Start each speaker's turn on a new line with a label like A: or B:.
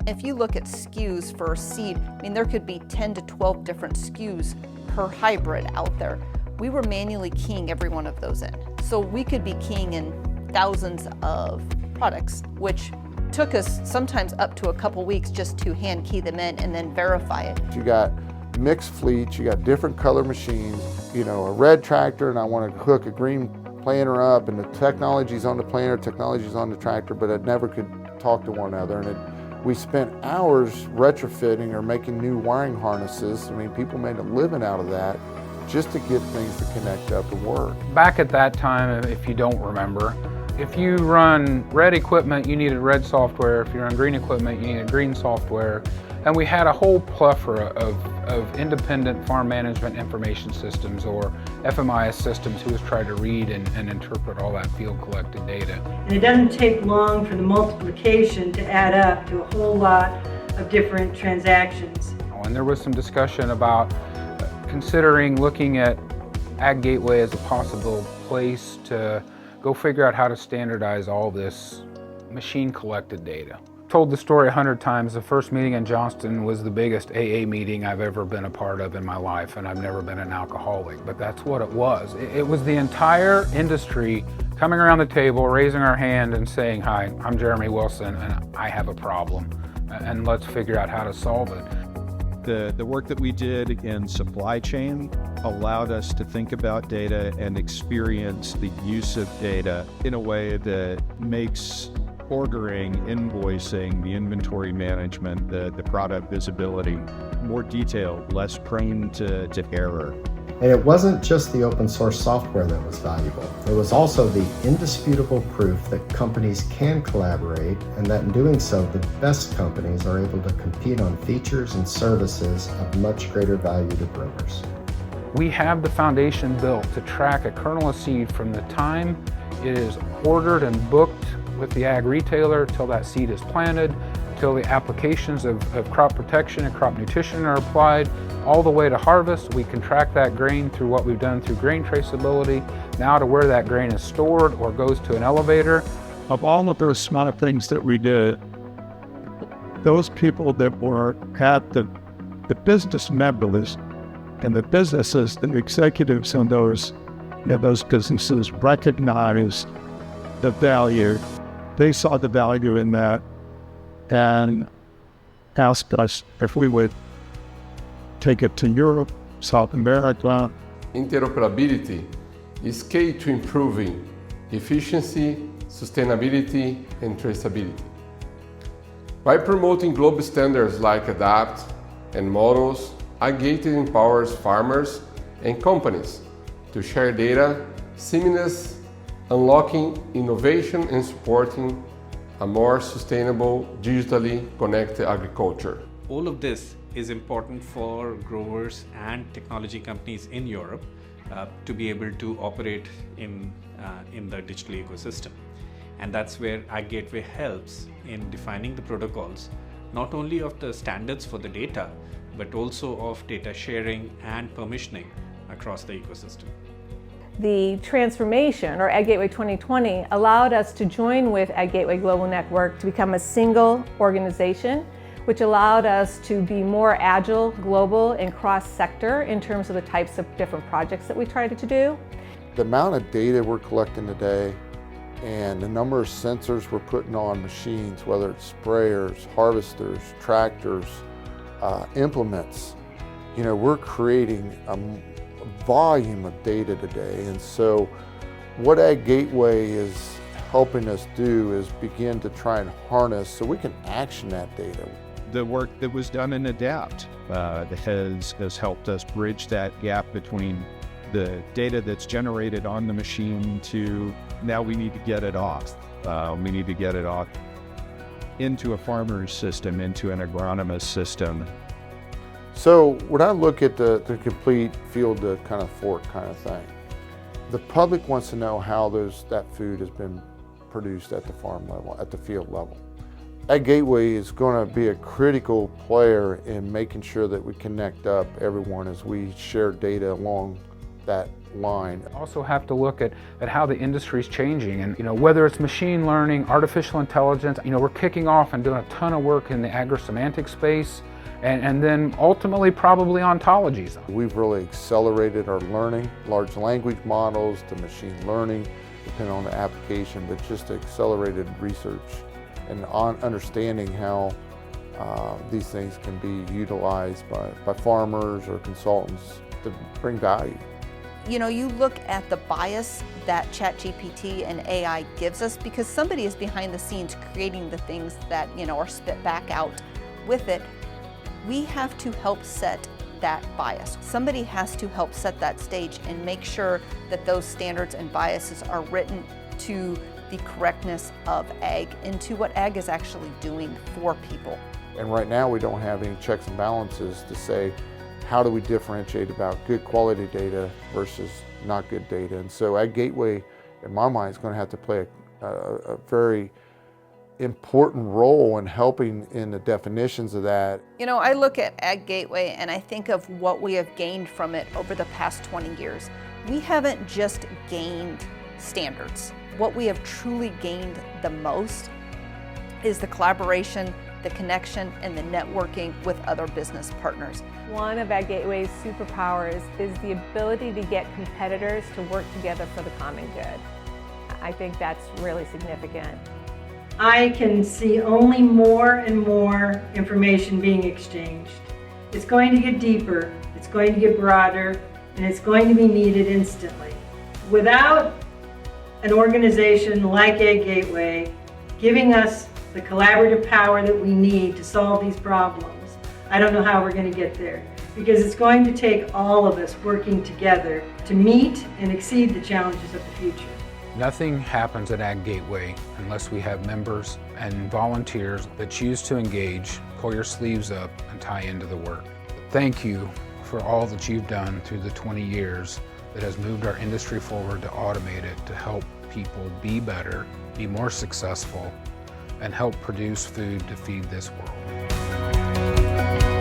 A: If you look at SKUs for seed, I mean, there could be 10 to 12 different SKUs per hybrid out there. We were manually keying every one of those in. So we could be keying in thousands of products, which took us sometimes up to a couple weeks just to hand key them in and then verify it.
B: You got mixed fleets, you got different color machines, you know, a red tractor and I want to hook a green planter up and the technology's on the planter, technology's on the tractor, but it never could talk to one another. And we spent hours retrofitting or making new wiring harnesses. I mean, people made a living out of that just to get things to connect up and work.
C: Back at that time, if you don't remember, if you run red equipment, you needed red software. If you run green equipment, you needed green software. And we had a whole plethora of independent farm management information systems, or FMIS systems, who was trying to read and interpret all that field collected data.
D: And it doesn't take long for the multiplication to add up to a whole lot of different transactions.
C: And there was some discussion about considering looking at AgGateway as a possible place to go figure out how to standardize all this machine collected data. Told the story 100 times. The first meeting in Johnston was the biggest AA meeting I've ever been a part of in my life, and I've never been an alcoholic, but that's what it was. It was the entire industry coming around the table, raising our hand and saying, "Hi, I'm Jeremy Wilson and I have a problem, and let's figure out how to solve it."
E: The work that we did in supply chain allowed us to think about data and experience the use of data in a way that makes ordering, invoicing, the inventory management, the product visibility more detailed, less prone to error.
F: And it wasn't just the open source software that was valuable. It was also the indisputable proof that companies can collaborate, and that in doing so, the best companies are able to compete on features and services of much greater value to growers.
C: We have the foundation built to track a kernel of seed from the time it is ordered and booked with the ag retailer till that seed is planted, till the applications of crop protection and crop nutrition are applied, all the way to harvest. We can track that grain through what we've done through grain traceability, now to where that grain is stored or goes to an elevator.
G: Of all of those smart things that we did, those people that were at the business members and the businesses, the executives in those businesses recognized the value. They saw the value in that and asked us if we would take it to Europe, South America.
H: Interoperability is key to improving efficiency, sustainability, and traceability. By promoting global standards like ADAPT and models, AgGateway empowers farmers and companies to share data, seamless, unlocking innovation and supporting a more sustainable, digitally connected agriculture.
I: All of this is important for growers and technology companies in Europe to be able to operate in the digital ecosystem. And that's where AgGateway helps in defining the protocols, not only of the standards for the data, but also of data sharing and permissioning across the ecosystem.
J: The transformation, or AgGateway 2020, allowed us to join with AgGateway Global Network to become a single organization, which allowed us to be more agile, global, and cross-sector in terms of the types of different projects that we tried to do.
B: The amount of data we're collecting today and the number of sensors we're putting on machines, whether it's sprayers, harvesters, tractors, implements, you know, we're creating a volume of data today. And so what AgGateway is helping us do is begin to try and harness so we can action that data.
E: The work that was done in ADAPT has helped us bridge that gap between the data that's generated on the machine to now we need to get it off. We need to get it off into a farmer's system, into an agronomist system.
B: So when I look at the complete field to kind of fork kind of thing, the public wants to know how that food has been produced at the farm level, at the field level. AgGateway is going to be a critical player in making sure that we connect up everyone as we share data along that line.
C: Also have to look at how the industry is changing, and whether it's machine learning, artificial intelligence. We're kicking off and doing a ton of work in the agri-semantic space, and then ultimately probably ontologies.
B: We've really accelerated our learning, large language models to machine learning, depending on the application, but just accelerated research and understanding how these things can be utilized by farmers or consultants to bring value.
A: You look at the bias that ChatGPT and AI gives us because somebody is behind the scenes creating the things that are spit back out with it. We have to help set that bias. Somebody has to help set that stage and make sure that those standards and biases are written to the correctness of ag and to what ag is actually doing for people.
B: And right now we don't have any checks and balances to say, how do we differentiate about good quality data versus not good data? And so AgGateway, in my mind, is going to have to play a very important role in helping in the definitions of that.
A: I look at AgGateway and I think of what we have gained from it over the past 20 years. We haven't just gained standards. What we have truly gained the most is the collaboration, the connection, and the networking with other business partners.
J: One of AgGateway's superpowers is the ability to get competitors to work together for the common good. I think that's really significant.
D: I can see only more and more information being exchanged. It's going to get deeper, it's going to get broader, and it's going to be needed instantly. Without an organization like AgGateway giving us the collaborative power that we need to solve these problems, I don't know how we're going to get there, because it's going to take all of us working together to meet and exceed the challenges of the future.
C: Nothing happens at AgGateway unless we have members and volunteers that choose to engage, pull your sleeves up, and tie into the work. Thank you for all that you've done through the 20 years that has moved our industry forward to automate it, to help people be better, be more successful, and help produce food to feed this world.